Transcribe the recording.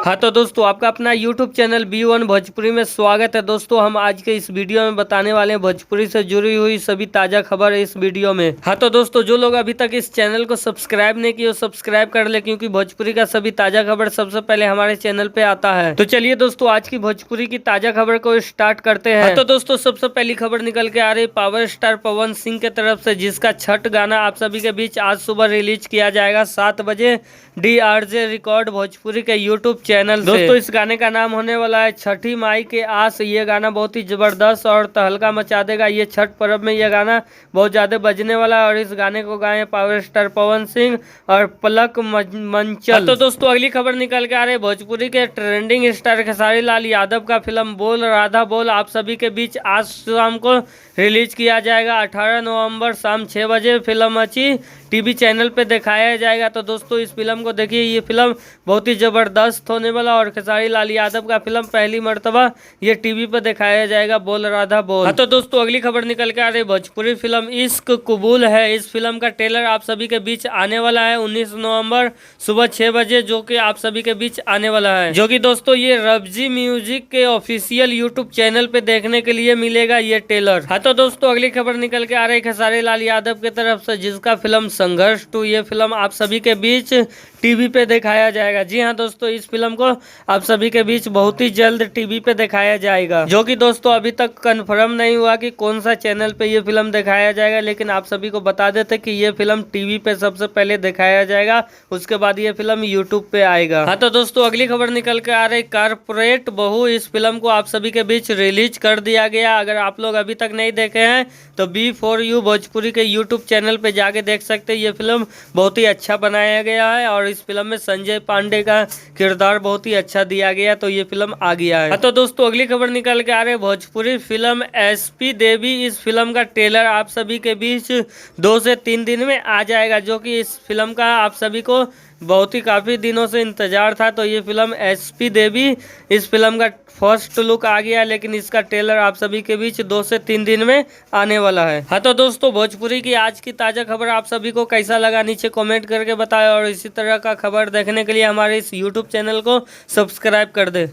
हाँ तो दोस्तों आपका अपना YouTube चैनल B1 भोजपुरी में स्वागत है। दोस्तों हम आज के इस वीडियो में बताने वाले हैं भोजपुरी से जुड़ी हुई सभी ताज़ा खबर है इस वीडियो में। हाँ तो दोस्तों जो लोग अभी तक इस चैनल को सब्सक्राइब नहीं किए वो सब्सक्राइब कर ले, क्योंकि भोजपुरी का सभी ताज़ा खबर सबसे पहले हमारे चैनल पे आता है। तो चलिए दोस्तों आज की भोजपुरी की ताज़ा खबर को स्टार्ट करते हैं। तो दोस्तों सबसे पहली खबर निकल के आ रही पावर स्टार पवन सिंह के तरफ से, जिसका छठ गाना आप सभी के बीच आज सुबह रिलीज किया जाएगा 7 बजे DRJ रिकॉर्ड भोजपुरी के यूट्यूब चैनल से। दोस्तों इस गाने का नाम होने वाला है छठी माई के आस। ये गाना बहुत ही जबरदस्त और तहलका मचा देगा। ये छठ पर्व में ये गाना बहुत ज्यादा बजने वाला है और इस गाने को गाए पावर स्टार पवन सिंह और पलक मंचल। तो दोस्तों अगली खबर निकल के आ रही भोजपुरी के ट्रेंडिंग स्टार खेसारी लाल यादव का फिल्म बोल राधा बोल आप सभी के बीच आज शाम को रिलीज किया जाएगा 18 नवंबर शाम 6 बजे। फिल्म अच्छी टीवी चैनल पे दिखाया जाएगा। तो दोस्तों इस फिल्म को देखिए, ये फिल्म बहुत ही जबरदस्त होने वाला और खेसारी लाल यादव का फिल्म पहली मर्तबा ये टीवी पे दिखाया जाएगा बोल राधा बोल। हाँ तो दोस्तों अगली खबर निकल के आ रही भोजपुरी फिल्म इश्क कबूल है। इस फिल्म का ट्रेलर आप सभी के बीच आने वाला है 19 नवंबर सुबह 6 बजे, जो कि आप सभी के बीच आने वाला है, जो कि दोस्तों ये रब्जी म्यूजिक के ऑफिशियल यूट्यूब चैनल पे देखने के लिए मिलेगा ये ट्रेलर। हाँ तो दोस्तों अगली खबर निकल के आ रही खेसारी लाल यादव की तरफ से, जिसका फिल्म संघर्ष 2 ये फिल्म आप सभी के बीच टीवी पे दिखाया जाएगा। जी हाँ दोस्तों इस फिल्म को आप सभी के बीच बहुत ही जल्द टीवी पे दिखाया जाएगा, जो कि दोस्तों अभी तक कंफर्म नहीं हुआ कि कौन सा चैनल पे ये फिल्म दिखाया जाएगा, लेकिन आप सभी को बता देते कि ये फिल्म टीवी पे सबसे पहले दिखाया जाएगा, उसके बाद ये फिल्म यूट्यूब पे आएगा। हाँ तो दोस्तों अगली खबर निकल के आ रही कारपोरेट बहू। इस फिल्म को आप सभी के बीच रिलीज कर दिया गया। अगर आप लोग अभी तक नहीं देखे हैं तो B4U भोजपुरी के यूट्यूब चैनल पे जाके देख सकते हैं। ये फिल्म बहुत ही अच्छा बनाया गया है और इस फिल्म में संजय पांडे का किरदार बहुत ही अच्छा दिया गया, तो ये फिल्म आ गया है। तो दोस्तों अगली खबर निकल के आ रहे भोजपुरी फिल्म SP देवी। इस फिल्म का ट्रेलर आप सभी के बीच 2 से 3 दिन में आ जाएगा, जो कि इस फिल्म का आप सभी को बहुत ही काफ़ी दिनों से इंतजार था। तो ये फिल्म SP देवी, इस फिल्म का फर्स्ट लुक आ गया, लेकिन इसका ट्रेलर आप सभी के बीच 2 से 3 दिन में आने वाला है। हाँ तो दोस्तों भोजपुरी की आज की ताज़ा खबर आप सभी को कैसा लगा नीचे कमेंट करके बताएं और इसी तरह का खबर देखने के लिए हमारे इस यूट्यूब चैनल को सब्सक्राइब कर दे।